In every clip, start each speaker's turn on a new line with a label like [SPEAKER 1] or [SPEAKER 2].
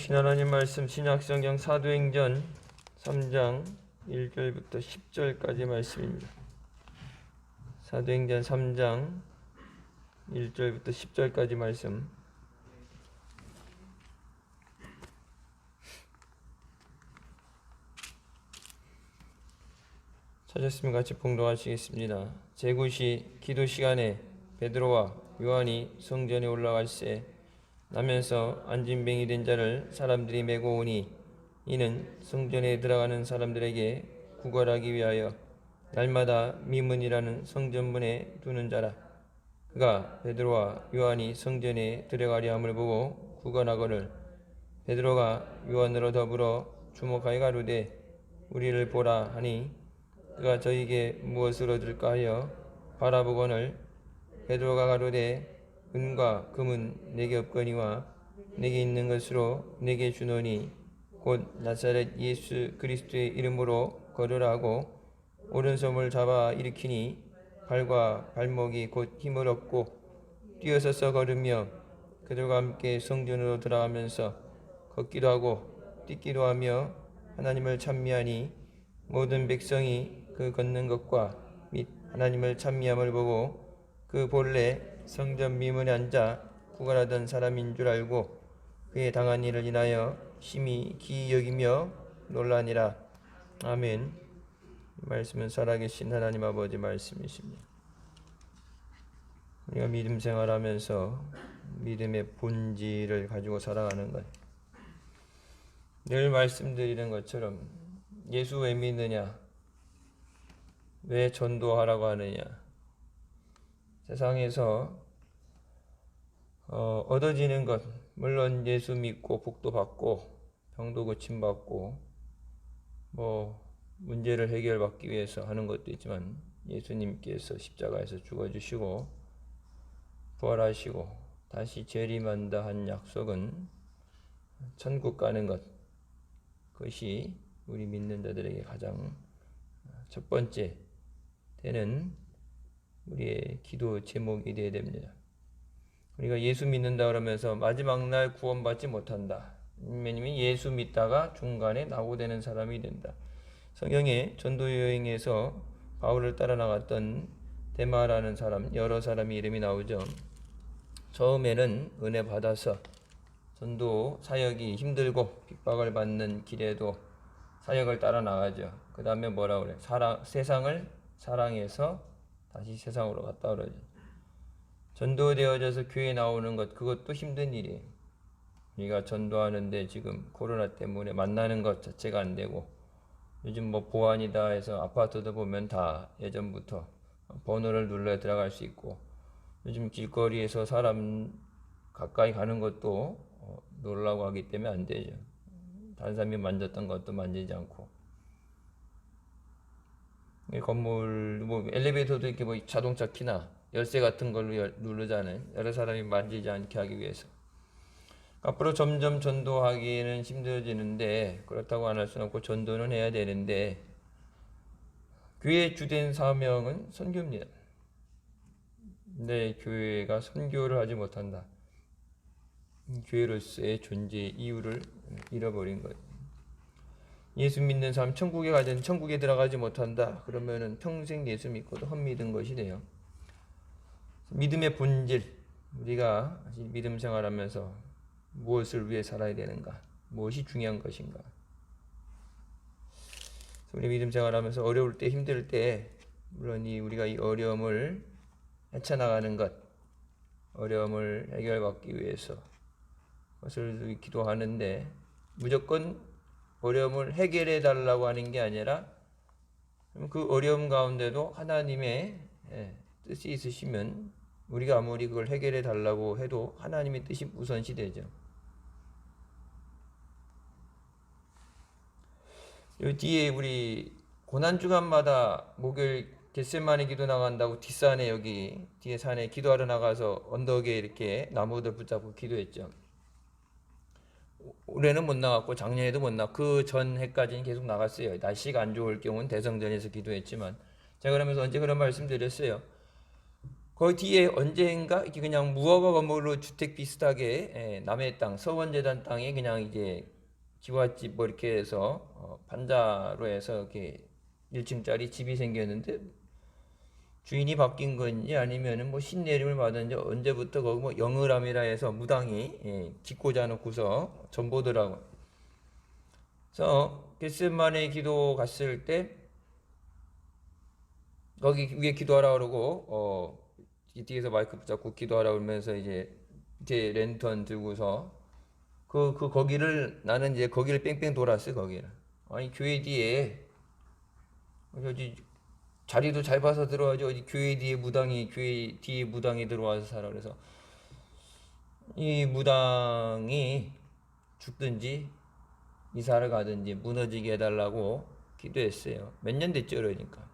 [SPEAKER 1] 주신 하나님 말씀 신약성경 사도행전 3장 1절부터 10절까지 말씀입니다. 사도행전 3장 1절부터 10절까지 말씀. 찾았으면 같이 봉독하시겠습니다. 제9시 기도 시간에 베드로와 요한이 성전에 올라갈새 나면서 안진뱅이 된 자를 사람들이 메고 오니 이는 성전에 들어가는 사람들에게 구걸하기 위하여 날마다 미문이라는 성전문에 두는 자라. 그가 베드로와 요한이 성전에 들어가려 함을 보고 구걸하거늘 베드로가 요한으로 더불어 주목하여 가로되 우리를 보라 하니 그가 저에게 무엇을 얻을까 하여 바라보거늘 베드로가 가로되 은과 금은 내게 없거니와 내게 있는 것으로 내게 주노니 곧 나사렛 예수 그리스도의 이름으로 걸으라 하고 오른손을 잡아 일으키니 발과 발목이 곧 힘을 얻고 뛰어서서 걸으며 그들과 함께 성전으로 들어가면서 걷기도 하고 뛰기도 하며 하나님을 찬미하니 모든 백성이 그 걷는 것과 및 하나님을 찬미함을 보고 그 본래 성전 미문에 앉아 구걸하던 사람인 줄 알고 그의 당한 일을 인하여 심히 기이 여기며 놀라니라. 아멘. 이 말씀은 살아계신 하나님 아버지 말씀이십니다. 우리가 믿음 생활하면서 믿음의 본질을 가지고 살아가는 것. 늘 말씀드리는 것처럼 예수 왜 믿느냐? 왜 전도하라고 하느냐? 세상에서 얻어지는 것, 물론 예수 믿고 복도 받고 병도 고침받고 문제를 해결받기 위해서 하는 것도 있지만 예수님께서 십자가에서 죽어주시고 부활하시고 다시 재림한다 한 약속은 천국 가는 것, 그것이 우리 믿는 자들에게 가장 첫 번째 되는 우리의 기도 제목이 되어야 됩니다. 우리가 예수 믿는다 그러면서 마지막 날 구원받지 못한다. 왜냐면 예수 믿다가 중간에 낙오되는 사람이 된다. 성경에 전도 여행에서 바울을 따라 나갔던 데마라는 사람, 여러 사람이 이름이 나오죠. 처음에는 은혜 받아서 전도 사역이 힘들고 핍박을 받는 길에도 사역을 따라 나가죠. 그 다음에 뭐라 그래? 세상을 사랑해서 다시 세상으로 갔다 그러죠. 전도되어져서 교회에 나오는 것, 그것도 힘든 일이에요. 우리가 전도하는데 지금 코로나 때문에 만나는 것 자체가 안 되고 요즘 보안이다 해서 아파트도 보면 다 예전부터 번호를 눌러야 들어갈 수 있고 요즘 길거리에서 사람 가까이 가는 것도 놀라고 하기 때문에 안 되죠. 다른 사람이 만졌던 것도 만지지 않고 건물 엘리베이터도 이렇게 자동차 키나 열쇠 같은 걸로 누르잖아요. 여러 사람이 만지지 않게 하기 위해서. 앞으로 점점 전도하기에는 힘들어지는데 그렇다고 안 할 수는 없고 전도는 해야 되는데 교회의 주된 사명은 선교입니다. 근데 교회가 선교를 하지 못한다. 교회로서의 존재의 이유를 잃어버린 거예요. 예수 믿는 사람 천국에 가든 천국에 들어가지 못한다. 그러면은 평생 예수 믿고도 헛믿은 것이 돼요. 믿음의 본질, 우리가 믿음 생활하면서 무엇을 위해 살아야 되는가? 무엇이 중요한 것인가? 우리 믿음 생활하면서 어려울 때, 힘들 때, 물론 우리가 이 어려움을 헤쳐나가는 것, 어려움을 해결받기 위해서 그것을 기도하는데 무조건 어려움을 해결해 달라고 하는 게 아니라 그 어려움 가운데도 하나님의 뜻이 있으시면 우리가 아무리 그걸 해결해 달라고 해도 하나님의 뜻이 우선시 되죠. 요 뒤에 우리 고난주간마다 목요일 겟세마네 기도 나간다고 뒷산에 여기 뒤에 산에 기도하러 나가서 언덕에 이렇게 나무들 붙잡고 기도했죠. 올해는 못 나갔고 작년에도 못 나갔고 그 전 해까지는 계속 나갔어요. 날씨가 안 좋을 경우는 대성전에서 기도했지만 제가 그러면서 언제 그런 말씀 드렸어요. 그 뒤에 언젠가 이렇게 그냥 무허가 건물로 주택 비슷하게 남의 땅, 서원재단 땅에 그냥 이제 기와집 뭐 이렇게 해서 반자로 해서 이렇게 1층짜리 집이 생겼는데 주인이 바뀐 건지 아니면은 뭐 신내림을 받은지 언제부터 거기 뭐 영의람이라 해서 무당이 짓고자 놓고서 전보더라고. 그래서 겟세마네 기도 갔을 때 거기 위에 기도하라 그러고 이 뒤에서 마이크 붙잡고 기도하라 그러면서 이제 밑에 랜턴 들고서 거기를 나는 이제 거기를 뺑뺑 돌았어 거기를. 아니 교회 뒤에 어디 자리도 잘 봐서 들어와야지 어디 교회 뒤에 무당이 들어와서 살아. 그래서 이 무당이 죽든지 이사를 가든지 무너지게 해달라고 기도했어요. 몇 년 됐죠 그러니까.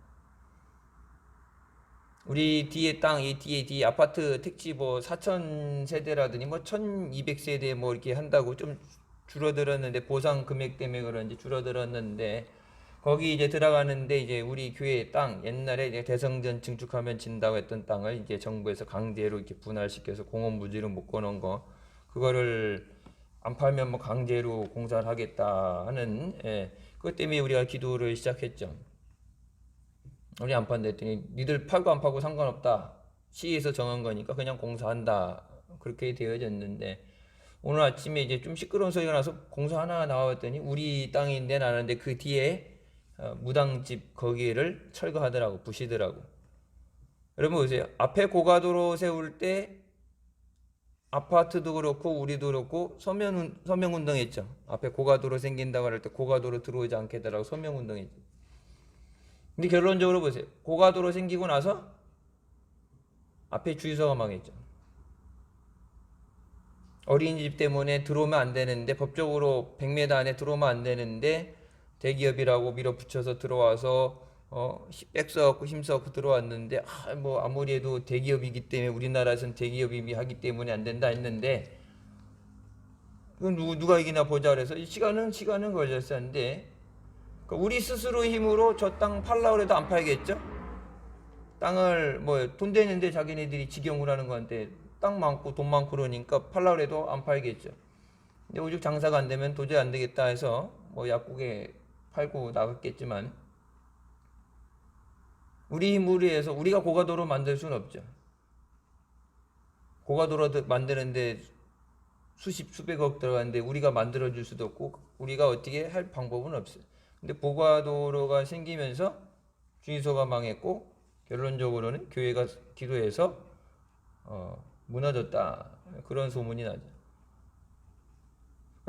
[SPEAKER 1] 우리 뒤에 땅, 이 뒤에 아파트 택지 뭐 4,000세대라더니 뭐 1,200세대 뭐 이렇게 한다고 좀 줄어들었는데 보상 금액 때문에 그런지 줄어들었는데 거기 이제 들어가는데 이제 우리 교회 땅 옛날에 이제 대성전 증축하면 진다고 했던 땅을 이제 정부에서 강제로 이렇게 분할시켜서 공원 부지로 묶어놓은 거 그거를 안 팔면 뭐 강제로 공사를 하겠다 하는 그것 때문에 우리가 기도를 시작했죠. 우리 안 판다 했더니 니들 팔고 안 팔고 상관없다. 시에서 정한 거니까 그냥 공사한다. 그렇게 되어졌는데 오늘 아침에 이제 좀 시끄러운 소리가 나서 공사 하나 나왔더니 우리 땅인데 나는데 그 뒤에 무당집 거기를 철거하더라고 부시더라고. 여러분 보세요. 앞에 고가도로 세울 때 아파트도 그렇고 우리도 그렇고 서명운동 했죠. 앞에 고가도로 생긴다고 할 때 고가도로 들어오지 않게 해달라고 서명운동 했죠. 근데 결론적으로 보세요. 고가도로 생기고 나서 앞에 주유소가 망했죠. 어린이집 때문에 들어오면 안 되는데 법적으로 100m 안에 들어오면 안 되는데 대기업이라고 밀어붙여서 들어와서 빽써갖고 힘써갖고 들어왔는데 뭐 아무리 해도 대기업이기 때문에 우리나라에서는 대기업이 하기 때문에 안 된다 했는데 그건 누가 이기나 보자 그래서 시간은 걸렸었는데 우리 스스로 힘으로 저 땅 팔라고 해도 안 팔겠죠? 땅을 뭐 돈 되는데 자기네들이 직영을 하는 건데 땅 많고 돈 많고 그러니까 팔라고 해도 안 팔겠죠. 근데 오죽 장사가 안 되면 도저히 안 되겠다 해서 뭐 약국에 팔고 나갔겠지만 우리 힘으로 해서 우리가 고가도로 만들 수는 없죠. 고가도로 만드는데 수백억 들어가는데 우리가 만들어 줄 수도 없고 우리가 어떻게 할 방법은 없어요. 근데 고가도로가 생기면서 주유소가 망했고 결론적으로는 교회가 기도해서 무너졌다 그런 소문이 나죠.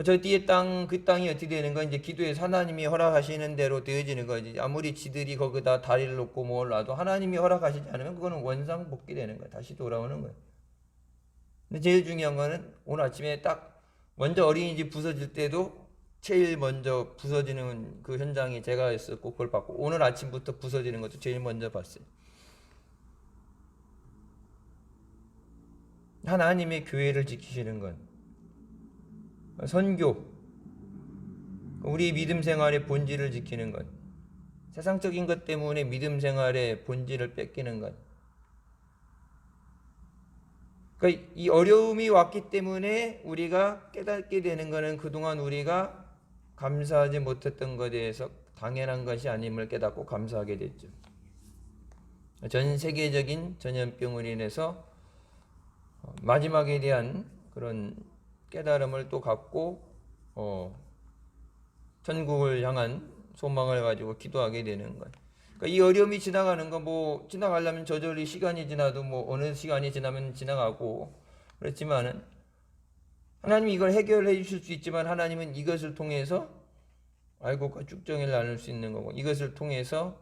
[SPEAKER 1] 저 뒤에 그 땅이 어떻게 되는 건 이제 기도해서 하나님이 허락하시는 대로 되어지는 거지. 아무리 지들이 거기다 다리를 놓고 뭘 놔도 하나님이 허락하시지 않으면 그거는 원상복귀되는 거야. 다시 돌아오는 거야. 근데 제일 중요한 거는 오늘 아침에 딱 먼저 어린이집 부서질 때도 제일 먼저 부서지는 그 현장이 제가 있었고 그걸 봤고 오늘 아침부터 부서지는 것도 제일 먼저 봤어요. 하나님의 교회를 지키시는 건 선교, 우리 믿음 생활의 본질을 지키는 것, 세상적인 것 때문에 믿음 생활의 본질을 뺏기는 것. 그러니까 이 어려움이 왔기 때문에 우리가 깨닫게 되는 것은 그동안 우리가 감사하지 못했던 것에 대해서 당연한 것이 아님을 깨닫고 감사하게 됐죠. 전 세계적인 전염병으로 인해서 마지막에 대한 그런 깨달음을 또 갖고 천국을 향한 소망을 가지고 기도하게 되는 것. 그러니까 이 어려움이 지나가는 거 뭐 지나가려면 저절히 시간이 지나도 뭐 어느 시간이 지나면 지나가고 그렇지만은 하나님이 이걸 해결해 주실 수 있지만 하나님은 이것을 통해서 알곡과 쭉정이를 나눌 수 있는 거고 이것을 통해서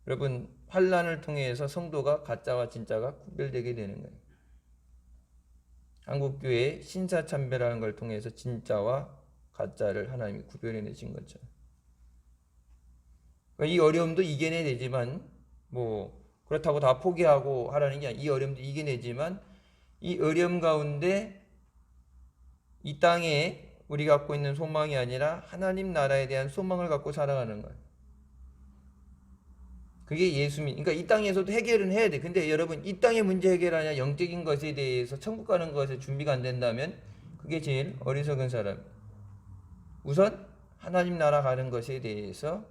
[SPEAKER 1] 여러분 환난을 통해서 성도가 가짜와 진짜가 구별되게 되는 거예요. 한국교회의 신사참배라는 걸 통해서 진짜와 가짜를 하나님이 구별해내신 거죠. 그러니까 이 어려움도 이겨내지만 뭐 그렇다고 다 포기하고 하라는 게 아니라 이 어려움도 이겨내지만 이 어려움 가운데 이 땅에 우리 갖고 있는 소망이 아니라 하나님 나라에 대한 소망을 갖고 살아가는 거예요. 그게 예수님. 그러니까 이 땅에서도 해결은 해야 돼. 근데 여러분, 이 땅의 문제 해결하냐 영적인 것에 대해서 천국 가는 것에 준비가 안 된다면 그게 제일 어리석은 사람. 우선 하나님 나라 가는 것에 대해서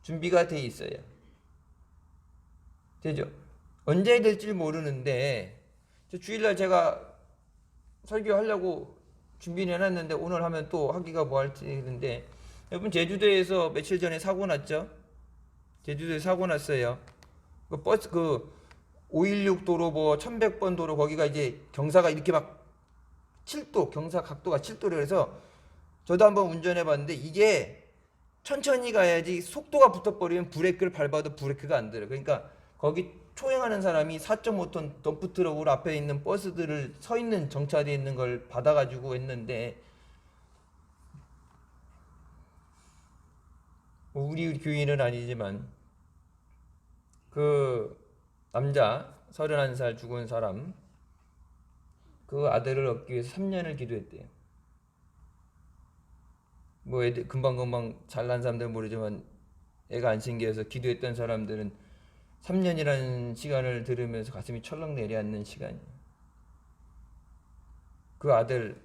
[SPEAKER 1] 준비가 돼 있어야 되죠. 언제 될지 모르는데 주일날 제가 설교하려고 준비는 해놨는데 오늘 하면 또 하기가 뭐할지 했는데, 여러분 제주도에서 며칠 전에 사고 났죠. 제주도에 사고 났어요. 그 버스 516 도로 뭐 1100번 도로 거기가 이제 경사가 이렇게 막 7도 경사 각도가 7도래. 그래서 저도 한번 운전해 봤는데 이게 천천히 가야지 속도가 붙어버리면 브레이크를 밟아도 브레이크가 안 들어. 그러니까 거기 초행하는 사람이 4.5톤 덤프트럭으로 앞에 있는 버스들을 서 있는 정차되어 있는 걸 받아가지고 했는데, 우리 교인은 아니지만 그 남자 31살 죽은 사람 그 아들을 얻기 위해서 3년을 기도했대요. 뭐 애들 금방금방 잘난 사람들은 모르지만 애가 안 생겨서 기도했던 사람들은 3년이라는 시간을 들으면서 가슴이 철렁 내려앉는 시간이에요. 그 아들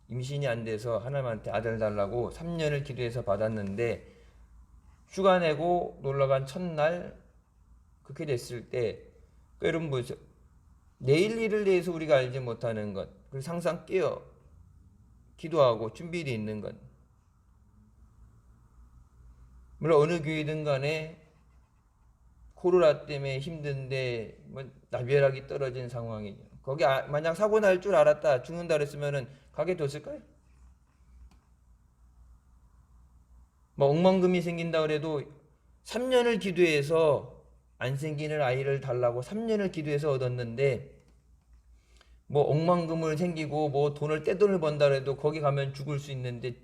[SPEAKER 1] 임신이 안 돼서 하나님한테 아들 달라고 3년을 기도해서 받았는데, 휴가 내고 놀러간 첫날 그렇게 됐을 때, 여러분 보세요. 내일 일을 대해서 우리가 알지 못하는 것, 그리고 항상 깨어 기도하고 준비되어 있는 것. 물론 어느 교회든 간에 코로나 때문에 힘든데 뭐 나벼락이 떨어진 상황이죠. 거기 만약 사고 날 줄 알았다, 죽는다 그랬으면은 가게 뒀을까요? 뭐 억만금이 생긴다 그래도 3년을 기도해서 안 생기는 아이를 달라고 3년을 기도해서 얻었는데, 뭐 억만금을 생기고 뭐 돈을 떼돈을 번다 그래도 거기 가면 죽을 수 있는데,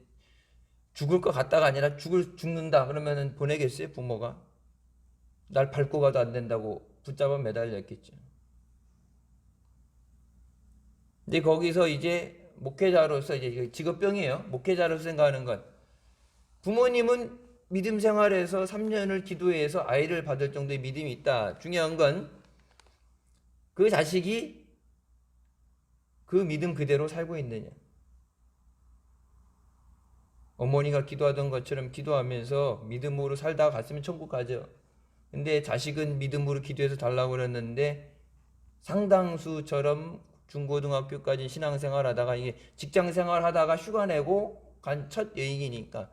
[SPEAKER 1] 죽을 것 같다가 아니라 죽는다 그러면은 보내겠어요? 부모가 날 밟고 가도 안 된다고 붙잡아 매달렸겠죠. 근데 거기서 이제 목회자로서, 이제 직업병이에요. 목회자로서 생각하는 건, 부모님은 믿음 생활에서 3년을 기도해서 아이를 받을 정도의 믿음이 있다. 중요한 건 그 자식이 그 믿음 그대로 살고 있느냐. 어머니가 기도하던 것처럼 기도하면서 믿음으로 살다가 갔으면 천국 가죠. 근데 자식은 믿음으로 기도해서 달라고 그랬는데, 상당수처럼 중고등학교까지 신앙생활 하다가 이게 직장생활 하다가 휴가 내고 간 첫 여행이니까,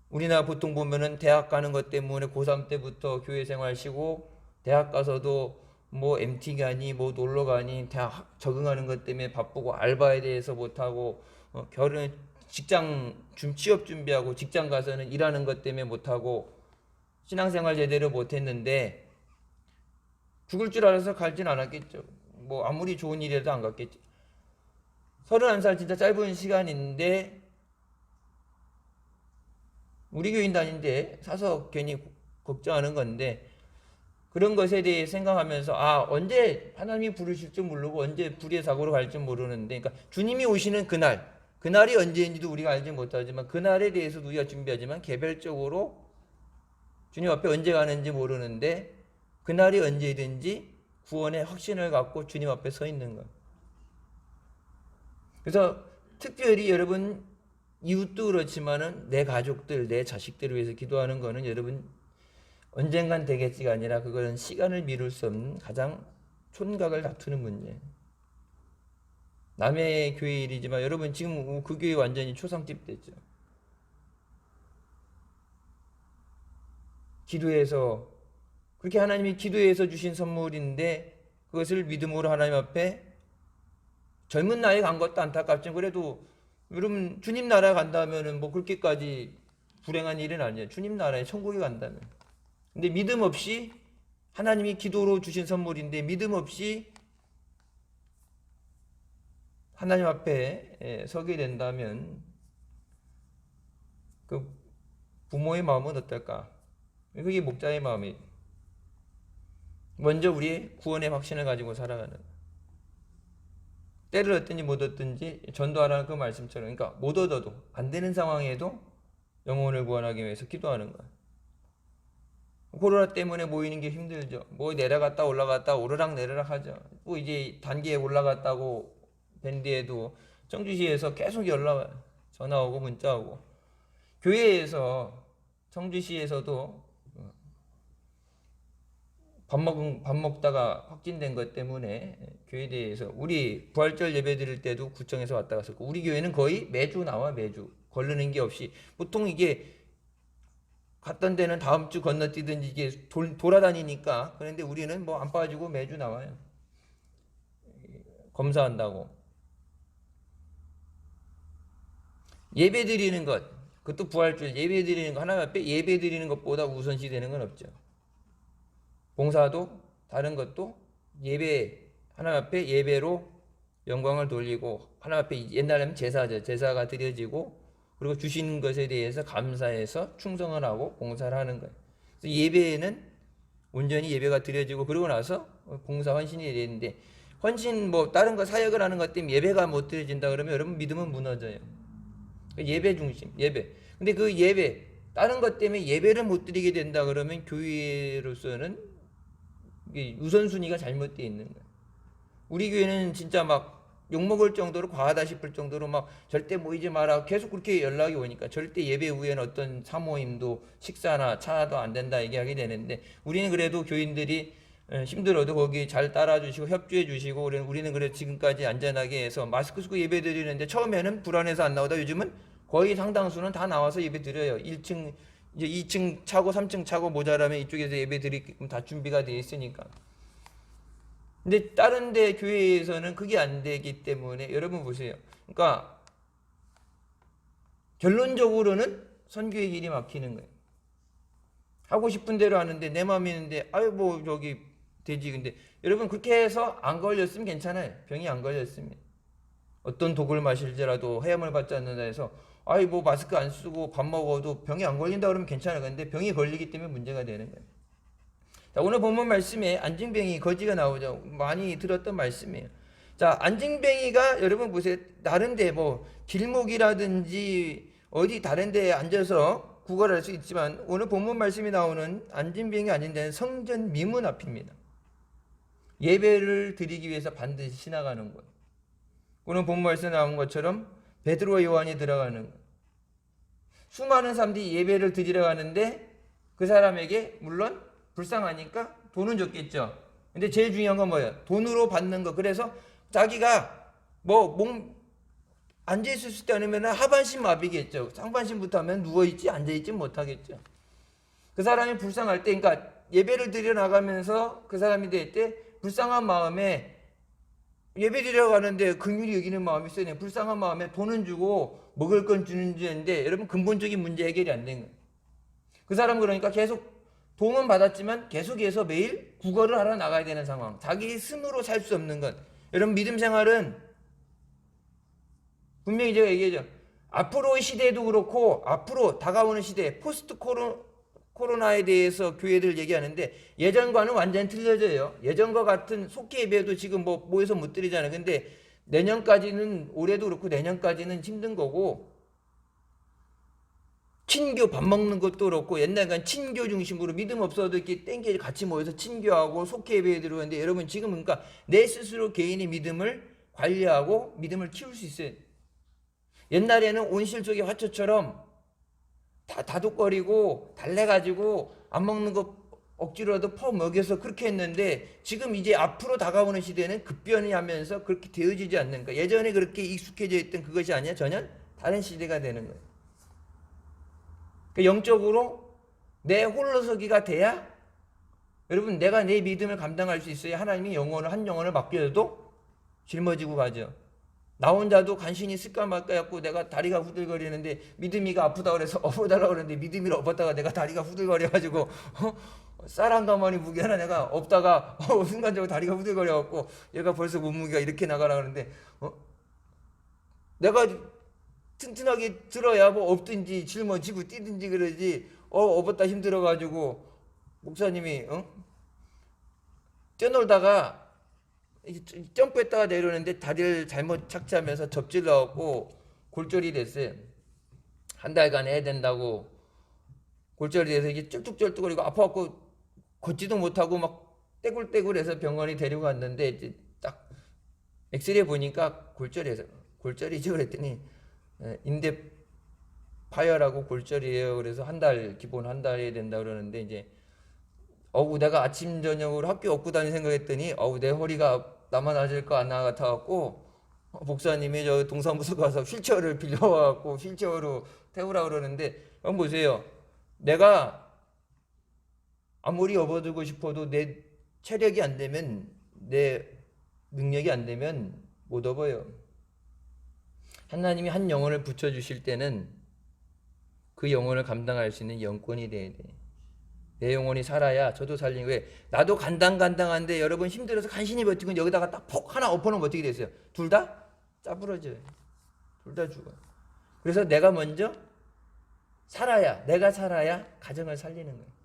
[SPEAKER 1] 우리나라 보통 보면은 대학 가는 것 때문에 고3 때부터 교회 생활 쉬고, 대학 가서도 뭐 MT 가니 뭐 놀러 가니 대학 적응하는 것 때문에 바쁘고, 알바에 대해서 못하고, 결혼 직장 취업 준비하고, 직장 가서는 일하는 것 때문에 못하고, 신앙생활 제대로 못했는데 죽을 줄 알아서 갈진 않았겠죠. 뭐 아무리 좋은 일이라도 안 갔겠죠. 31살 진짜 짧은 시간인데, 우리 교인 다닌데 사서 괜히 걱정하는 건데, 그런 것에 대해 생각하면서 언제 하나님이 부르실 줄 모르고 언제 불의의 사고로 갈지 모르는데, 그러니까 주님이 오시는 그날이 언제인지도 우리가 알지 못하지만, 그날에 대해서도 우리가 준비하지만 개별적으로 주님 앞에 언제 가는지 모르는데 그날이 언제든지 구원의 확신을 갖고 주님 앞에 서 있는 것. 그래서 특별히 여러분 이웃도 그렇지만은 내 가족들, 내 자식들을 위해서 기도하는 거는 여러분 언젠간 되겠지가 아니라, 그거는 시간을 미룰 수 없는 가장 촌각을 다투는 문제. 남의 교회 일이지만 여러분 지금 그 교회 완전히 초상집 됐죠. 기도해서, 그렇게 하나님이 기도해서 주신 선물인데 그것을 믿음으로 하나님 앞에, 젊은 나이에 간 것도 안타깝지만 그래도 여러분 주님 나라에 간다면은 뭐 그렇게까지 불행한 일은 아니에요. 주님 나라에 천국에 간다면. 근데 믿음 없이, 하나님이 기도로 주신 선물인데 믿음 없이 하나님 앞에 서게 된다면 그 부모의 마음은 어떨까? 그게 목자의 마음이, 먼저 우리의 구원의 확신을 가지고 살아가는, 때를 얻든지 못 얻든지 전도하라는 그 말씀처럼, 그러니까 못 얻어도 안 되는 상황에도 영혼을 구원하기 위해서 기도하는 것. 코로나 때문에 모이는 게 힘들죠. 뭐 내려갔다 올라갔다 오르락 내리락 하죠. 또 이제 단계에 올라갔다고 밴드에도 청주시에서 계속 연락 와요. 전화 오고 문자 오고. 교회에서 청주시에서도 밥 먹다가 확진된 것 때문에 교회대에서 우리 부활절 예배 드릴 때도 구청에서 왔다 갔었고, 우리 교회는 거의 매주 나와. 매주 걸르는 게 없이. 보통 이게 갔던 데는 다음 주 건너뛰든지 이게 돌아다니니까. 그런데 우리는 뭐 안 빠지고 매주 나와요. 검사한다고. 예배 드리는 것, 그것도 부활절 예배 드리는 거 하나 앞에 예배 드리는 것보다 우선시 되는 건 없죠. 봉사도 다른 것도 예배, 하나님 앞에 예배로 영광을 돌리고, 하나님 앞에 옛날에는 제사죠. 제사가 드려지고, 그리고 주시는 것에 대해서 감사해서 충성을 하고 봉사를 하는 거예요. 그래서 예배에는 온전히 예배가 드려지고, 그러고 나서 봉사 헌신이 되는데, 헌신 뭐 다른 거 사역을 하는 것 때문에 예배가 못 드려진다 그러면 여러분 믿음은 무너져요. 예배 중심, 예배. 근데 그 예배, 다른 것 때문에 예배를 못 드리게 된다 그러면 교회로서는 우선순위가 잘못되어 있는 거예요. 우리 교회는 진짜 막 욕먹을 정도로 과하다 싶을 정도로 막 절대 모이지 마라 계속 그렇게 연락이 오니까 절대 예배 후에는 어떤 사모임도 식사나 차도 안 된다 얘기하게 되는데, 우리는 그래도 교인들이 힘들어도 거기 잘 따라주시고 협조해 주시고, 우리는 그래도 지금까지 안전하게 해서 마스크 쓰고 예배 드리는데, 처음에는 불안해서 안 나오다 요즘은 거의 상당수는 다 나와서 예배 드려요. 1층 이제 2층 차고 3층 차고 모자라면 이쪽에서 예배 드리게끔 다 준비가 되어 있으니까. 근데 다른 데 교회에서는 그게 안 되기 때문에 여러분 보세요. 그러니까 결론적으로는 선교의 길이 막히는 거예요. 하고 싶은 대로 하는데 내 마음이 있는데 아유 뭐 저기 되지. 근데 여러분 그렇게 해서 안 걸렸으면 괜찮아요. 병이 안 걸렸으면. 어떤 독을 마실지라도 해함을 받지 않는다 해서 아이 뭐 마스크 안 쓰고 밥 먹어도 병이 안 걸린다 그러면 괜찮아요. 근데 병이 걸리기 때문에 문제가 되는 거예요. 자, 오늘 본문 말씀에 안징뱅이 거지가 나오죠. 많이 들었던 말씀이에요. 자, 안징뱅이가 여러분 보세요. 다른데 뭐 길목이라든지 어디 다른데 앉아서 구걸할 수 있지만, 오늘 본문 말씀이 나오는 안징뱅이 아닌 데는 성전 미문 앞입니다. 예배를 드리기 위해서 반드시 지나가는 거예요. 오늘 본문 말씀에 나온 것처럼 베드로와 요한이 들어가는 거예요. 수많은 사람들이 예배를 드리러 가는데 그 사람에게 물론 불쌍하니까 돈은 줬겠죠. 근데 제일 중요한 건 뭐예요? 돈으로 받는 거. 그래서 자기가 뭐 몸 앉아있을 수 있지 않으면 하반신 마비겠죠. 상반신부터 하면 누워있지 앉아있지 못하겠죠. 그 사람이 불쌍할 때, 그러니까 예배를 드려 나가면서 그 사람이 될 때 불쌍한 마음에, 예배 드리러 가는데 긍휼히 여기는 마음이 있어야 돼요. 불쌍한 마음에 돈은 주고 먹을 건 주는 주인데, 여러분 근본적인 문제 해결이 안 된 거예요. 그 사람 그러니까 계속 도움은 받았지만 계속해서 매일 구걸을 하러 나가야 되는 상황. 자기 스스로 살 수 없는 것. 여러분 믿음 생활은 분명히 제가 얘기하죠. 앞으로의 시대도 그렇고 앞으로 다가오는 시대, 포스트 코로나에 대해서 교회들 얘기하는데 예전과는 완전히 틀려져요. 예전과 같은 속회 예배도 지금 뭐 모여서 못 드리잖아요. 근데 내년까지는, 올해도 그렇고 내년까지는 힘든 거고, 친교 밥 먹는 것도 그렇고 옛날엔 친교 중심으로 믿음 없어도 이렇게 땡겨 같이 모여서 친교하고 속회 예배에 들어오는데, 여러분 지금 그러니까 내 스스로 개인의 믿음을 관리하고 믿음을 키울 수 있어요. 옛날에는 온실 속의 화초처럼 다 다독거리고 달래가지고 안 먹는 거 억지로라도 퍼 먹여서 그렇게 했는데, 지금 이제 앞으로 다가오는 시대는 급변이 하면서 그렇게 되어지지 않는 거. 예전에 그렇게 익숙해져 있던 그것이 아니라 전혀 다른 시대가 되는 거예요. 영적으로 내 홀로서기가 돼야 여러분 내가 내 믿음을 감당할 수 있어야 하나님이 영혼을, 한 영혼을 맡겨도 짊어지고 가죠. 나 혼자도 간신히 습관 바꿔갖고 내가 다리가 후들거리는데 믿음이가 아프다 그래서 업어달라고 그러는데 믿음이를 업었다가 내가 다리가 후들거려가지고 쌀 한 가마니 무게 하나 내가 업다가 순간적으로 다리가 후들거려갖고 얘가 벌써 몸무게가 이렇게 나가라 그러는데 내가 튼튼하게 들어야 뭐 업든지 짊어지고 뛰든지 그러지. 업었다 힘들어가지고 목사님이 뛰어놀다가 점프했다가 내려오는데 다리를 잘못 착지하면서 접질 나왔고 골절이 됐어요. 한 달간 해야 된다고 골절이 돼서 이게 쩔뚝쩔뚝거리고 아파갖고 걷지도 못하고 막 떼굴떼굴해서 병원에 데리고 갔는데 이제 딱 엑스레이 보니까 골절이죠. 그랬더니 인대 파열하고 골절이에요. 그래서 기본 한 달 해야 된다 그러는데 이제 내가 아침 저녁으로 학교 업고 다니 생각했더니 내 허리가 나만 아질 거 안 나 같아갖고 목사님이 저 동사무소 가서 휠체어를 빌려와갖고 휠체어로 태우라 그러는데 보세요. 내가 아무리 업어두고 싶어도 내 체력이 안 되면, 내 능력이 안 되면 못 업어요. 하나님이 한 영혼을 붙여주실 때는 그 영혼을 감당할 수 있는 영권이 돼야 돼. 내 영혼이 살아야 저도 살리고. 왜? 나도 간당간당한데 여러분 힘들어서 간신히 버티고 여기다가 딱 폭 하나 엎어놓으면 어떻게 됐어요? 둘 다 짜부러져요. 둘 다 죽어요. 그래서 내가 먼저 내가 살아야 가정을 살리는 거예요.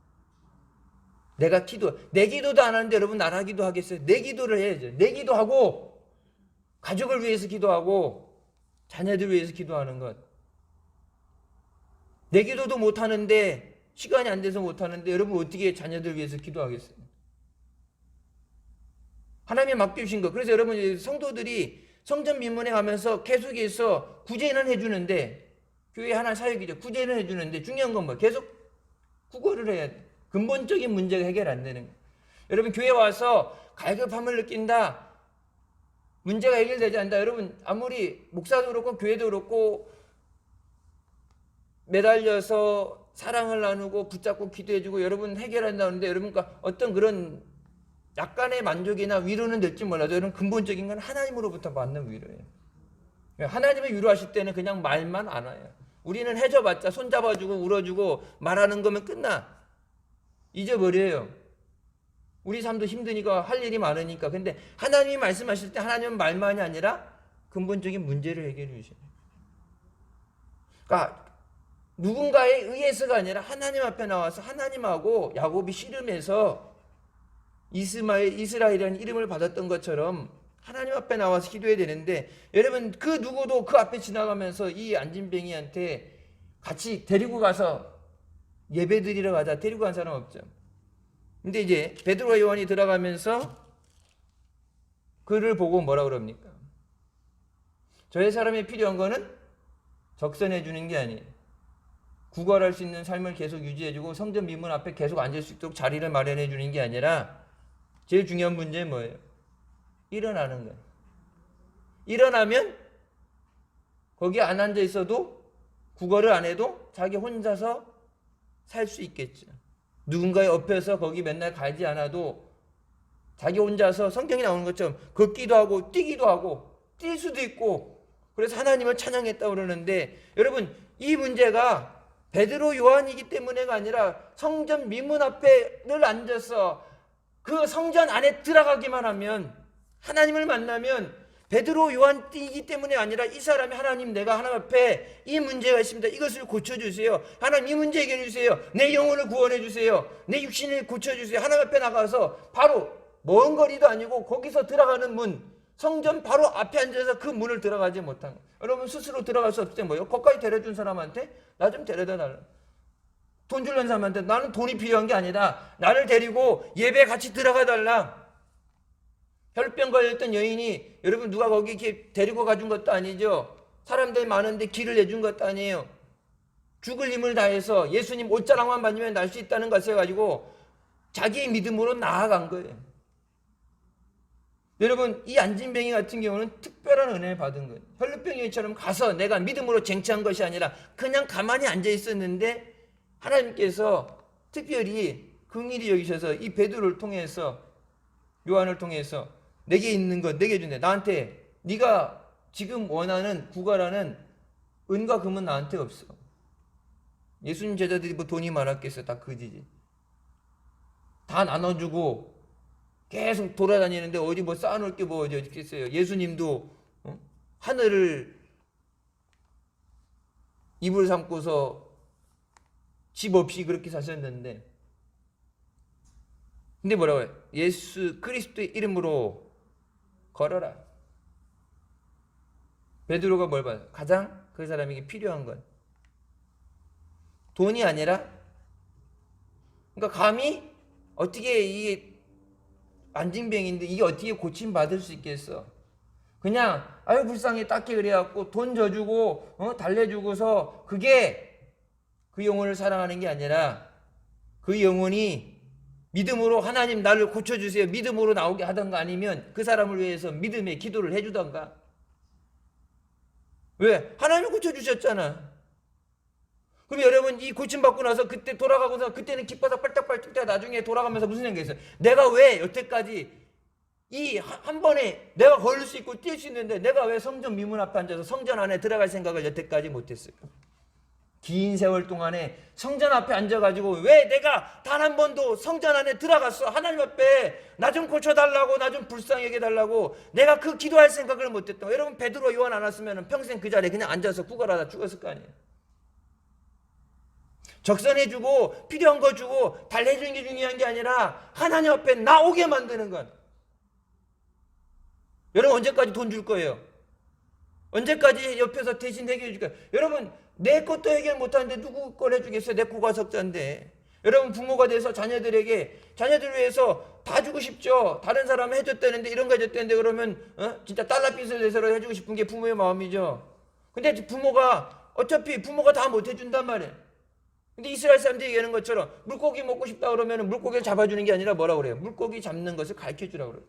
[SPEAKER 1] 내 기도도 안 하는데 여러분 나라 기도하겠어요? 내 기도를 해야죠. 내 기도하고 가족을 위해서 기도하고 자녀들 위해서 기도하는 것. 내 기도도 못 하는데, 시간이 안 돼서 못 하는데 여러분 어떻게 자녀들 위해서 기도하겠어요? 하나님이 맡겨주신 것. 그래서 여러분 성도들이 성전 민문에 가면서 계속해서 구제는 해주는데, 교회 하나 사역이죠. 구제는 해주는데 중요한 건 계속 구걸을 해야 돼. 근본적인 문제가 해결 안 되는 거예요. 여러분 교회 와서 갈급함을 느낀다, 문제가 해결되지 않는다. 여러분 아무리 목사도 그렇고 교회도 그렇고 매달려서 사랑을 나누고 붙잡고 기도해주고 여러분 해결한다는데, 여러분과 어떤 그런 약간의 만족이나 위로는 될지 몰라도 여러분 근본적인 건 하나님으로부터 받는 위로예요. 하나님의 위로하실 때는 그냥 말만 안 와요. 우리는 해줘봤자 손잡아주고 울어주고 말하는 거면 끝나. 잊어버려요. 우리 삶도 힘드니까 할 일이 많으니까. 근데 하나님이 말씀하실 때 하나님은 말만이 아니라 근본적인 문제를 해결해 주셔요. 그러니까 누군가에 의해서가 아니라 하나님 앞에 나와서 하나님하고 야곱이 씨름해서 이스라엘이라는 이름을 받았던 것처럼 하나님 앞에 나와서 기도해야 되는데, 여러분 그 누구도 그 앞에 지나가면서 이 안진뱅이한테 같이 데리고 가서 예배 드리러 가자 데리고 간 사람 없죠. 근데 이제 베드로와 요한이 들어가면서 그를 보고 뭐라 그럽니까? 저의 사람이 필요한 거는 적선해 주는 게 아니에요. 구걸할 수 있는 삶을 계속 유지해주고 성전 민문 앞에 계속 앉을 수 있도록 자리를 마련해 주는 게 아니라, 제일 중요한 문제는 뭐예요? 일어나는 거예요. 일어나면 거기 안 앉아 있어도, 구걸을 안 해도 자기 혼자서 살 수 있겠죠. 누군가의 옆에서 거기 맨날 가지 않아도 자기 혼자서 성경에 나오는 것처럼 걷기도 하고 뛰기도 하고 뛸 수도 있고, 그래서 하나님을 찬양했다고 그러는데, 여러분 이 문제가 베드로 요한이기 때문에가 아니라 성전 민문 앞에를 앉아서 그 성전 안에 들어가기만 하면, 하나님을 만나면 베드로 요한이기 때문에 아니라 이 사람이 하나님, 내가 하나님 앞에 이 문제가 있습니다. 이것을 고쳐주세요. 하나님 이 문제 해결해 주세요. 내 영혼을 구원해 주세요. 내 육신을 고쳐주세요. 하나님 앞에 나가서 바로 먼 거리도 아니고 거기서 들어가는 문, 성전 바로 앞에 앉아서 그 문을 들어가지 못한 거예요. 여러분 스스로 들어갈 수 없을 때 뭐예요? 거기까지 데려준 사람한테 나 좀 데려다 달라. 돈 주려는 사람한테 나는 돈이 필요한 게 아니다, 나를 데리고 예배 같이 들어가 달라. 혈병 걸렸던 여인이 여러분 누가 거기 이렇게 데리고 가준 것도 아니죠. 사람들 많은데 길을 내준 것도 아니에요. 죽을 힘을 다해서 예수님 옷자락만 만지면 날 수 있다는 것을 가지고 자기의 믿음으로 나아간 거예요. 여러분 이 안진뱅이 같은 경우는 특별한 은혜를 받은 거예요. 혈루병 여인처럼 가서 내가 믿음으로 쟁취한 것이 아니라 그냥 가만히 앉아 있었는데, 하나님께서 특별히 긍휼히 여기셔서 이 베드로를 통해서, 요한을 통해서 내게 있는 것 내게 준대. 나한테 네가 지금 원하는 구걸하는 은과 금은 나한테 없어. 예수님 제자들이 뭐 돈이 많았겠어? 다 그지지. 다 나눠주고 계속 돌아다니는데 어디 뭐 쌓아놓을 게 뭐 어디 있겠어요. 예수님도 하늘을 입을 삼고서 집 없이 그렇게 사셨는데, 근데 뭐라고 해요? 예수 그리스도의 이름으로 걸어라. 베드로가 뭘 봐요? 가장 그 사람에게 필요한 건 돈이 아니라, 그러니까 감히 어떻게 이게 안진뱅인데 이게 어떻게 고침받을 수 있겠어? 그냥 아유 불쌍해 딱히 그래갖고 돈 져주고 달래주고서 그게 그 영혼을 사랑하는 게 아니라 그 영혼이 믿음으로 하나님 나를 고쳐주세요 믿음으로 나오게 하던가 아니면 그 사람을 위해서 믿음의 기도를 해주던가. 왜? 하나님이 고쳐주셨잖아. 그럼 여러분 이 고침받고 나서 그때 돌아가고서 그때는 기뻐서 빨딱빨딱 뛰다 나중에 돌아가면서 무슨 생각이 있어요? 내가 왜 여태까지 이 한 번에 내가 걸을 수 있고 뛸 수 있는데 내가 왜 성전 미문 앞에 앉아서 성전 안에 들어갈 생각을 여태까지 못했을까? 긴 세월 동안에 성전 앞에 앉아가지고 왜 내가 단 한 번도 성전 안에 들어갔어? 하나님 앞에 나 좀 고쳐달라고 나 좀 불쌍하게 해달라고 내가 그 기도할 생각을 못했던. 여러분 베드로 요한 안 왔으면 평생 그 자리에 그냥 앉아서 구걸하다 죽었을 거 아니에요. 적선해주고 필요한 거 주고 달래주는 게 중요한 게 아니라 하나님 앞에 나오게 만드는 것. 여러분 언제까지 돈 줄 거예요? 언제까지 옆에서 대신 해결해 줄 거예요? 여러분 내 것도 해결 못하는데 누구 걸 해주겠어요? 내 코가 석자인데. 여러분 부모가 돼서 자녀들 위해서 다 주고 싶죠. 다른 사람 해줬다는데 이런 거 해줬다는데 그러면 진짜 달러빚을 내서라도 해주고 싶은 게 부모의 마음이죠. 근데 어차피 부모가 다 못 해준단 말이에요. 근데 이스라엘 사람들이 얘기하는 것처럼 물고기 먹고 싶다 그러면 물고기를 잡아주는 게 아니라 뭐라 그래요? 물고기 잡는 것을 가르쳐주라고 그래요.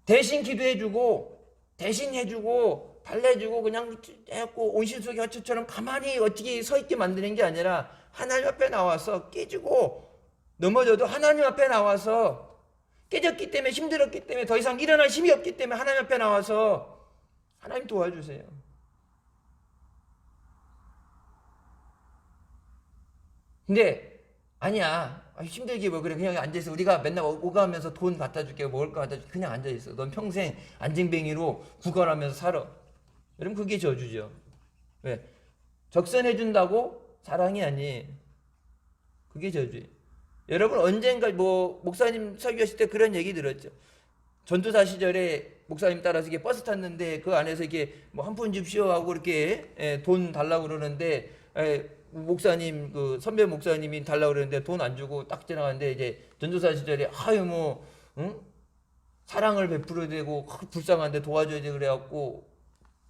[SPEAKER 1] 대신 기도해주고 대신 해주고 달래주고 그냥 해갖고 온실속의 화초처럼 가만히 어떻게 서 있게 만드는 게 아니라 하나님 앞에 나와서 깨지고 넘어져도 하나님 앞에 나와서 깨졌기 때문에 힘들었기 때문에 더 이상 일어날 힘이 없기 때문에 하나님 앞에 나와서 하나님 도와주세요. 근데 아니야 힘들게 뭐 그래 그냥 앉아있어. 우리가 맨날 오가면서 돈 갖다 줄게 먹을 거 갖다 줄게. 그냥 앉아있어. 넌 평생 안징뱅이로 구걸하면서 살아. 여러분 그게 저주죠. 왜? 적선해준다고 사랑이 아니에요. 그게 저주예요. 여러분 언젠가 목사님 설교하실 때 그런 얘기 들었죠. 전도사 시절에 목사님 따라서 이게 버스 탔는데 그 안에서 이게 한 푼 줍시오 하고 이렇게 돈 달라고 그러는데 목사님 그 선배 목사님이 달라고 그러는데 돈 안 주고 딱 지나가는데 이제 전도사 시절에 사랑을 베풀어야 되고 불쌍한데 도와줘야 돼 그래갖고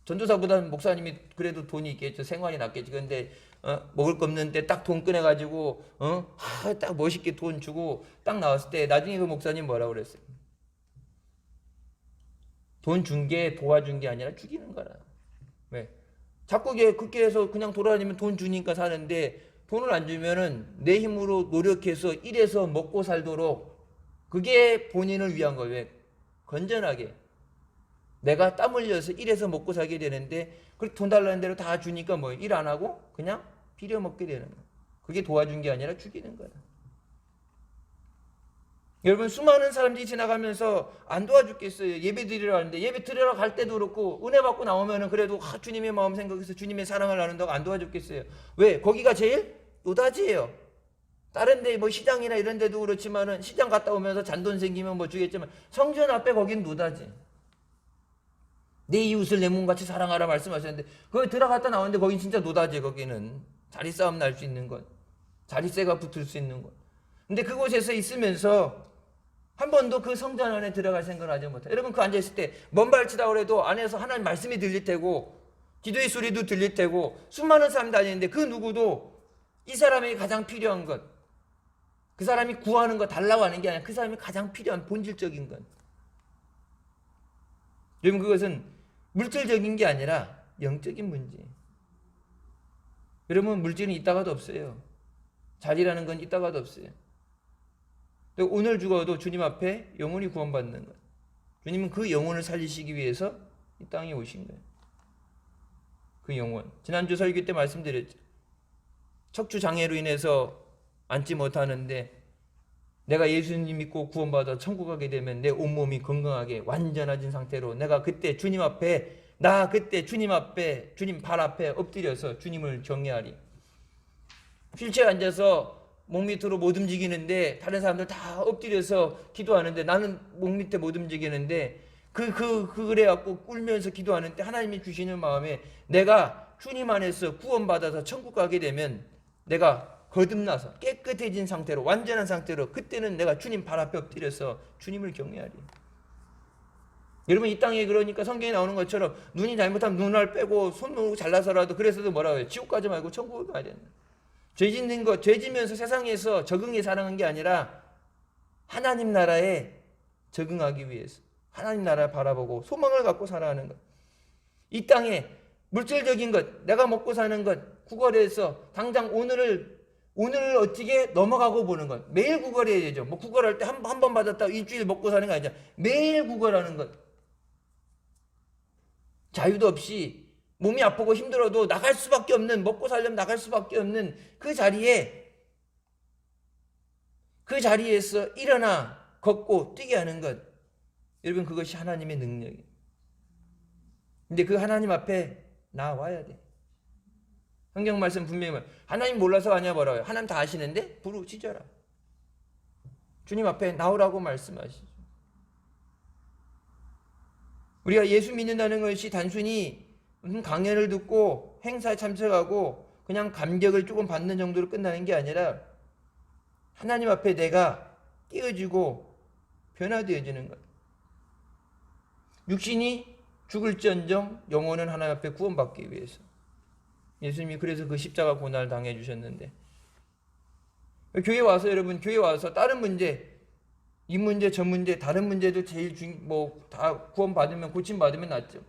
[SPEAKER 1] 전도사보다는 목사님이 그래도 돈이 있겠죠. 생활이 낫겠지. 근데 먹을 거 없는데 딱 돈 꺼내가지고 딱 멋있게 돈 주고 딱 나왔을 때 나중에 그 목사님 뭐라고 그랬어요? 돈 준 게 도와준 게 아니라 죽이는 거라. 왜? 자꾸 그렇게 해서 그냥 돌아다니면 돈 주니까 사는데 돈을 안 주면은 내 힘으로 노력해서 일해서 먹고 살도록 그게 본인을 위한 거예요. 왜? 건전하게. 내가 땀 흘려서 일해서 먹고 살게 되는데 그렇게 돈 달라는 대로 다 주니까 일 안 하고 그냥 비려 먹게 되는 거예요. 그게 도와준 게 아니라 죽이는 거야. 여러분 수많은 사람들이 지나가면서 안 도와줬겠어요. 예배 드리러 가는데 예배 드리러 갈 때도 그렇고 은혜 받고 나오면은 그래도 주님의 마음 생각해서 주님의 사랑을 나눈다고 안 도와줬겠어요. 왜? 거기가 제일 노다지예요. 다른 데 시장이나 이런 데도 그렇지만은 시장 갔다 오면서 잔돈 생기면 주겠지만 성전 앞에 거긴 노다지. 내 이웃을 내 몸같이 사랑하라 말씀하셨는데 거기 들어갔다 나오는데 거긴 진짜 노다지. 거기는 자리 싸움 날 수 있는 것, 자리세가 붙을 수 있는 것. 근데 그곳에서 있으면서 한 번도 그 성전 안에 들어갈 생각을 하지 못해. 여러분 그 앉아있을 때 먼 발치다 그래도 안에서 하나님 말씀이 들릴 테고 기도의 소리도 들릴 테고 수많은 사람이 다니는데 그 누구도 이 사람에게 가장 필요한 것, 그 사람이 구하는 거 달라고 하는 게 아니라 그 사람이 가장 필요한 본질적인 것. 여러분 그것은 물질적인 게 아니라 영적인 문제예요. 여러분 물질은 있다가도 없어요. 자리라는 건 있다가도 없어요. 오늘 죽어도 주님 앞에 영혼이 구원받는 거예요. 주님은 그 영혼을 살리시기 위해서 이 땅에 오신 거예요. 그 영혼. 지난주 설교 때 말씀드렸죠. 척추 장애로 인해서 앉지 못하는데 내가 예수님 믿고 구원받아 천국 가게 되면 내 온몸이 건강하게 완전해진 상태로 내가 그때 주님 앞에 주님 발 앞에 엎드려서 주님을 경외하리. 휠체어에 앉아서 목 밑으로 못 움직이는데 다른 사람들 다 엎드려서 기도하는데 나는 목 밑에 못 움직이는데 그래갖고 꿀면서 기도하는데 하나님이 주시는 마음에 내가 주님 안에서 구원받아서 천국 가게 되면 내가 거듭나서 깨끗해진 상태로, 완전한 상태로, 그때는 내가 주님 발 앞에 엎드려서 주님을 경외하리. 여러분, 이 땅에 그러니까 성경에 나오는 것처럼 눈이 잘못하면 눈알 빼고 손으로 잘라서라도, 그래서도 뭐라고 해요? 지옥 가지 말고 천국을 가야 된다. 죄 짓는 것, 죄 지면서 세상에서 적응해 살아가는 게 아니라 하나님 나라에 적응하기 위해서 하나님 나라를 바라보고 소망을 갖고 살아가는 것. 이 땅에 물질적인 것, 내가 먹고 사는 것, 구걸해서 당장 오늘을 어떻게 넘어가고 보는 것. 매일 구걸해야 되죠. 뭐 구걸할 때 한 번 받았다고 일주일 먹고 사는 거 아니죠. 매일 구걸하는 것. 자유도 없이 몸이 아프고 힘들어도 나갈 수밖에 없는, 먹고 살려면 나갈 수밖에 없는 그 자리에서 일어나 걷고 뛰게 하는 것. 여러분, 그것이 하나님의 능력이에요. 근데 그 하나님 앞에 나와야 돼. 성경 말씀 분명히 말해요. 하나님 몰라서 아니야 뭐라고요? 하나님 다 아시는데 부르짖어라. 주님 앞에 나오라고 말씀하시죠. 우리가 예수 믿는다는 것이 단순히 강연을 듣고 행사에 참석하고 그냥 감격을 조금 받는 정도로 끝나는 게 아니라 하나님 앞에 내가 깨어지고 변화되어지는 것. 육신이 죽을지언정 영혼은 하나님 앞에 구원받기 위해서. 예수님이 그래서 그 십자가 고난을 당해 주셨는데, 교회 와서, 여러분, 교회 와서 다른 문제, 이 문제 저 문제 다른 문제도 제일 다 구원받으면, 고침받으면 낫죠.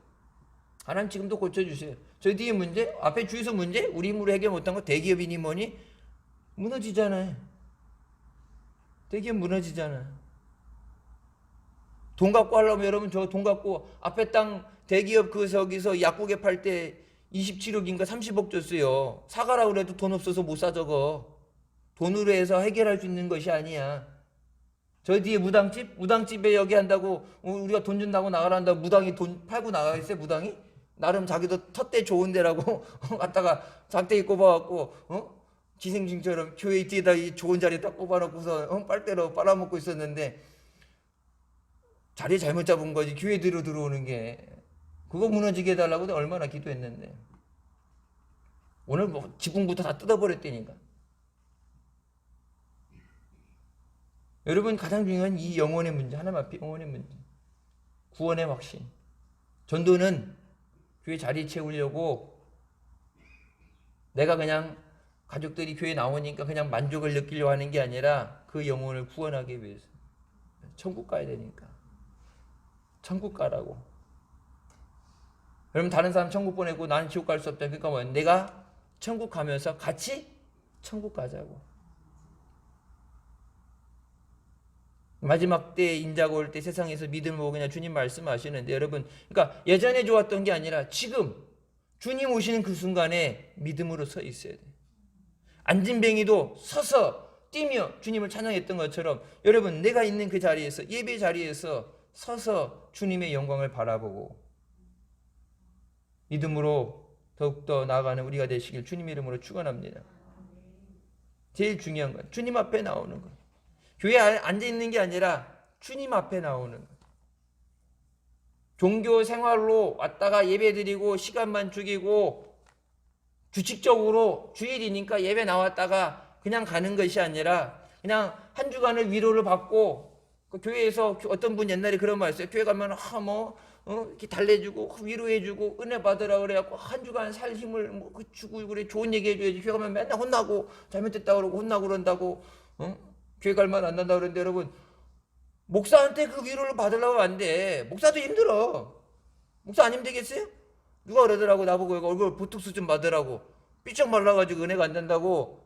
[SPEAKER 1] 하나님 지금도 고쳐주세요. 저 뒤에 문제, 앞에 주유소 문제, 우리 힘으로 해결 못한 거, 대기업이니 뭐니 무너지잖아요. 대기업 무너지잖아요. 돈 갖고 하려면, 여러분, 저 돈 갖고 앞에 땅 대기업 저기서 약국에 팔 때 27억인가 30억 줬어요. 사가라고 그래도 돈 없어서 못 사. 저거 돈으로 해서 해결할 수 있는 것이 아니야. 저 뒤에 무당집에 여기 한다고 우리가 돈 준다고 나가라 한다고 무당이 돈 팔고 나가겠어요? 무당이? 나름 자기도 텃대 좋은 데라고 갔다가 작대기 꼽아갖고 기생충처럼 교회 뒤에다 이 좋은 자리 딱 꼽아놓고서 빨대로 빨아먹고 있었는데, 자리 잘못 잡은 거지. 교회 뒤로 들어오는 게. 그거 무너지게 해달라고 얼마나 기도했는데. 오늘 뭐 지붕부터 다 뜯어버렸다니까. 여러분, 가장 중요한 이 영혼의 문제, 하나님 앞에 영혼의 문제, 구원의 확신. 전도는 교회 자리 채우려고 내가 그냥 가족들이 교회 나오니까 그냥 만족을 느끼려고 하는 게 아니라 그 영혼을 구원하기 위해서. 천국 가야 되니까. 천국 가라고. 여러분, 다른 사람 천국 보내고 나는 지옥 갈 수 없다. 그러니까 뭐야? 내가 천국 가면서 같이 천국 가자고. 마지막 때 인자가 올 때 세상에서 믿음을 보고 그냥 주님 말씀하시는데, 여러분, 그러니까 예전에 좋았던 게 아니라 지금 주님 오시는 그 순간에 믿음으로 서 있어야 돼. 안진뱅이도 서서 뛰며 주님을 찬양했던 것처럼, 여러분, 내가 있는 그 자리에서, 예배 자리에서 서서 주님의 영광을 바라보고 믿음으로 더욱더 나아가는 우리가 되시길 주님 이름으로 축원합니다. 제일 중요한 건 주님 앞에 나오는 것. 교회에 앉아있는 게 아니라 주님 앞에 나오는 것. 종교 생활로 왔다가 예배드리고 시간만 죽이고 규칙적으로 주일이니까 예배 나왔다가 그냥 가는 것이 아니라, 그냥 한 주간을 위로를 받고, 그 교회에서 어떤 분 옛날에 그런 말 했어요. 교회 가면 이렇게 달래주고 위로해주고 은혜 받으라 그래갖고 한 주간 살 힘을 주고 그래, 좋은 얘기 해줘야지. 교회 가면 맨날 혼나고 잘못됐다 그러고 혼나고 그런다고 교회 갈만 안 난다 그러는데, 여러분, 목사한테 그 위로를 받으려고 하면 안 돼. 목사도 힘들어. 목사 안 힘들겠어요? 누가 그러더라고, 나보고 얼굴 보톡스 좀 받으라고. 삐쩍 말라가지고 은혜가 안 된다고.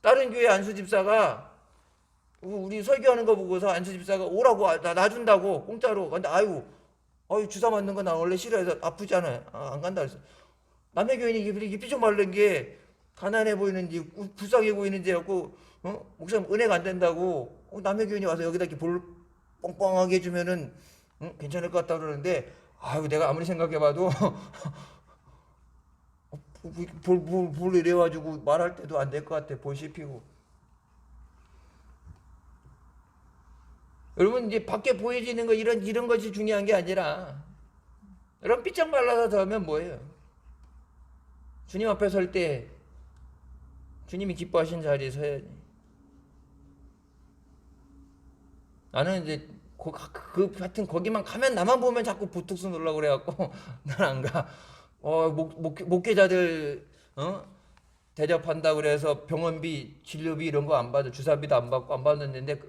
[SPEAKER 1] 다른 교회 안수 집사가 우리 설교하는 거 보고서 안수 집사가 오라고 놔준다고 공짜로. 근데 아유 주사 맞는 거 나 원래 싫어해서 아프잖아요. 안 간다 그랬어. 남의 교인이 이렇게 삐쩍 마른 게 가난해 보이는지 불쌍해 보이는지 해갖고 목사님 은혜가 안 된다고, 남의 교인이 와서 여기다 이렇게 볼 뻥뻥하게 해주면은 괜찮을 것 같다 그러는데, 아유 내가 아무리 생각해봐도 볼 이래가지고 말할 때도 안 될 것 같아. 볼 씹히고. 여러분, 이제 밖에 보여지는 거 이런 것이 중요한 게 아니라, 여러분 삐쩍 말라서 더 하면 뭐예요? 주님 앞에 설 때 주님이 기뻐하신 자리에 서야지. 나는 이제 하여튼 거기만 가면 나만 보면 자꾸 보톡스 놀라고 그래갖고 난 안 가. 목회자들 대접한다 그래서 병원비, 진료비 이런 거 안 받아, 주사비도 안 받고 안 받는데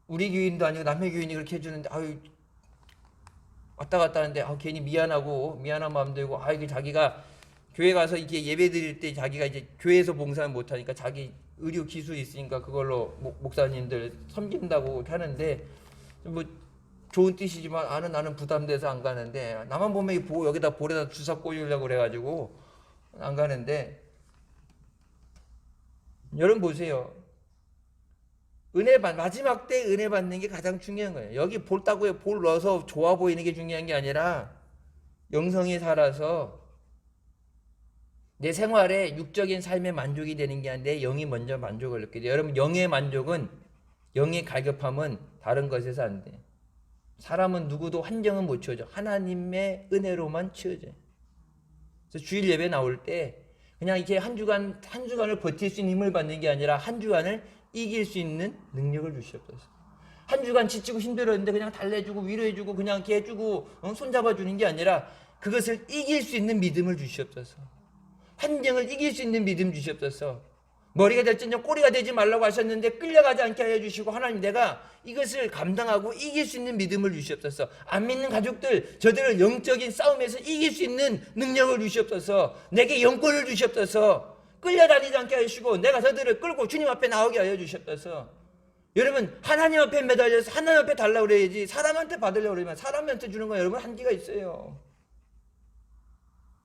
[SPEAKER 1] 우리 교인도 아니고 남의 교인이 그렇게 해주는데 왔다 갔다 하는데 괜히 미안한 마음 들고 이게 자기가 교회 가서 이게 예배 드릴 때 자기가 이제 교회에서 봉사를 못 하니까 자기 의료 기술이 있으니까 그걸로 목사님들 섬긴다고 이렇게 하는데 뭐 좋은 뜻이지만 나는 부담돼서 안 가는데 나만 보면 여기다 볼에다 주사 꽂으려고 그래가지고 안 가는데 여러분 보세요. 마지막 때 은혜 받는 게 가장 중요한 거예요. 여기 볼 넣어서 좋아 보이는 게 중요한 게 아니라 영성에 살아서 내 생활에 육적인 삶의 만족이 되는 게 아니라 내 영이 먼저 만족을 느끼게 돼요. 여러분 영의 만족은 영의 갈급함은 다른 것에서 안 돼. 사람은 누구도 한정은 못 채워져. 하나님의 은혜로만 채워져요. 그래서 주일 예배 나올 때 그냥 이렇게 한 주간을 버틸 수 있는 힘을 받는 게 아니라 한 주간을 이길 수 있는 능력을 주시옵소서. 한 주간 지치고 힘들었는데 그냥 달래주고 위로해주고 그냥 이렇게 해주고 손잡아주는 게 아니라 그것을 이길 수 있는 믿음을 주시옵소서. 환경을 이길 수 있는 믿음 주시옵소서. 머리가 될지언정 꼬리가 되지 말라고 하셨는데 끌려가지 않게 하여 주시고 하나님 내가 이것을 감당하고 이길 수 있는 믿음을 주시옵소서. 안 믿는 가족들 저들을 영적인 싸움에서 이길 수 있는 능력을 주시옵소서. 내게 영권을 주시옵소서. 끌려다니지 않게 하시고 내가 저들을 끌고 주님 앞에 나오게 하여 주시옵소서. 여러분 하나님 앞에 매달려서 하나님 앞에 달라고 그래야지 사람한테 받으려고 그러면 사람한테 주는 건 여러분 한계가 있어요.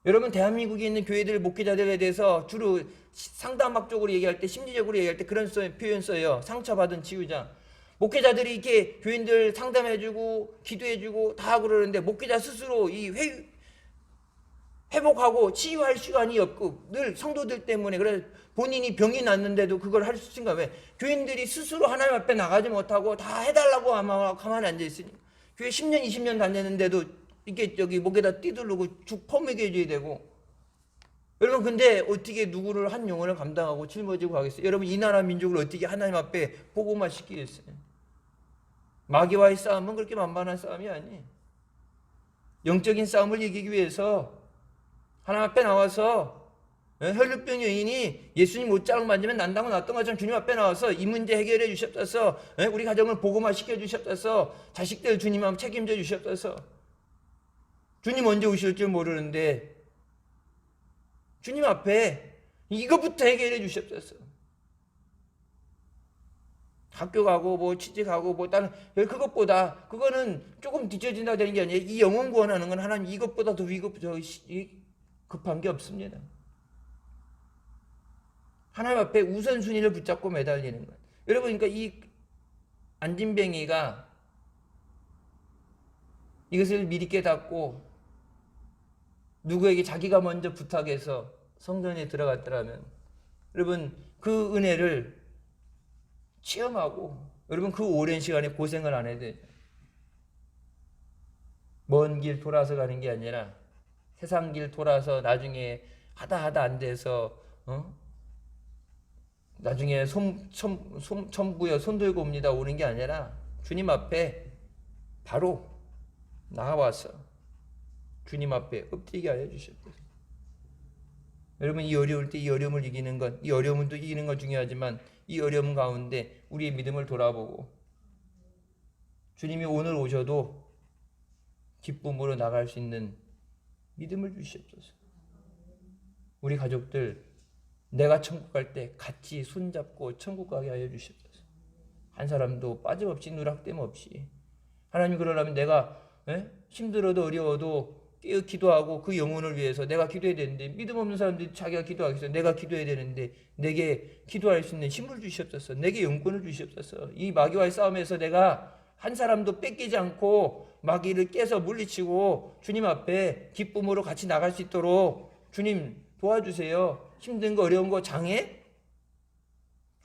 [SPEAKER 1] 여러분 대한민국에 있는 교회들 목회자들에 대해서 주로 상담학적으로 얘기할 때 심리적으로 얘기할 때 그런 표현 써요. 상처받은 치유자. 목회자들이 이렇게 교인들 상담해주고 기도해주고 다 하고 그러는데 목회자 스스로 회복하고 치유할 시간이 없고 늘 성도들 때문에 그래서 본인이 병이 났는데도 그걸 할 수 있는가. 왜? 교인들이 스스로 하나님 앞에 나가지 못하고 다 해달라고 아마 가만히 앉아있으니까 교회 10년 20년 다녔는데도 이게 목에다 띠두르고 죽 퍼먹여줘야 되고. 여러분 근데 어떻게 누구를 한 영혼을 감당하고 짊어지고 가겠어요? 여러분 이 나라 민족을 어떻게 하나님 앞에 복음화 시키겠어요? 마귀와의 싸움은 그렇게 만만한 싸움이 아니에요. 영적인 싸움을 이기기 위해서 하나님 앞에 나와서 혈루병 여인이 예수님 옷자락 만지면 난다고 났던 것처럼 주님 앞에 나와서 이 문제 해결해 주셨어서 우리 가정을 복음화 시켜 주셨어서 자식들 주님 앞에 책임져 주셨어서 주님 언제 오실 줄 모르는데 주님 앞에 이것부터 해결해 주셨어서 학교 가고 뭐 취직하고 뭐 다른 그것보다 그거는 조금 뒤처진다 되는 게 아니에요. 이 영혼 구원하는 건 하나님 이것보다 더 급한 게 없습니다. 하나님 앞에 우선순위를 붙잡고 매달리는 것. 여러분 그러니까 이 안진뱅이가 이것을 미리 깨닫고 누구에게 자기가 먼저 부탁해서 성전에 들어갔더라면 여러분 그 은혜를 체험하고 여러분 그 오랜 시간에 고생을 안 해도 되죠. 먼 길 돌아서 가는 게 아니라 세상 길 돌아서 나중에 하다 안 돼서 나중에 천부여 손 들고 옵니다 오는 게 아니라 주님 앞에 바로 나와서 주님 앞에 엎드리게 하여 주셨어요. 여러분 이 어려울 때 이 어려움을 이기는 것, 이 어려움은 또 이기는 건 중요하지만 이 어려움 가운데 우리의 믿음을 돌아보고 주님이 오늘 오셔도 기쁨으로 나갈 수 있는 믿음을 주시옵소서. 우리 가족들 내가 천국 갈 때 같이 손잡고 천국 가게 하여 주시옵소서. 한 사람도 빠짐없이 누락됨 없이. 하나님 그러려면 내가 힘들어도 어려워도 깨어 기도하고 그 영혼을 위해서 내가 기도해야 되는데 믿음 없는 사람들이 자기가 기도하기 위해서 내가 기도해야 되는데 내게 기도할 수 있는 힘을 주시옵소서. 내게 영권을 주시옵소서. 이 마귀와의 싸움에서 내가 한 사람도 뺏기지 않고 마귀를 깨서 물리치고 주님 앞에 기쁨으로 같이 나갈 수 있도록 주님 도와주세요. 힘든 거 어려운 거 장애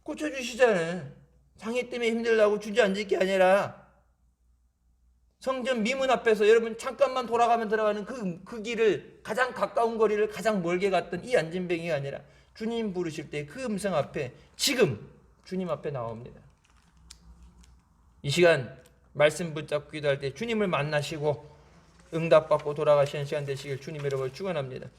[SPEAKER 1] 고쳐주시잖아요. 장애 때문에 힘들다고 주저앉을 게 아니라 성전 미문 앞에서 여러분 잠깐만 돌아가면 들어가는 그 길을 가장 가까운 거리를 가장 멀게 갔던 이 안진뱅이가 아니라 주님 부르실 때 그 음성 앞에 지금 주님 앞에 나옵니다. 이 시간 말씀 붙잡고 기도할 때 주님을 만나시고 응답받고 돌아가시는 시간 되시길 주님 이름으로 축원합니다.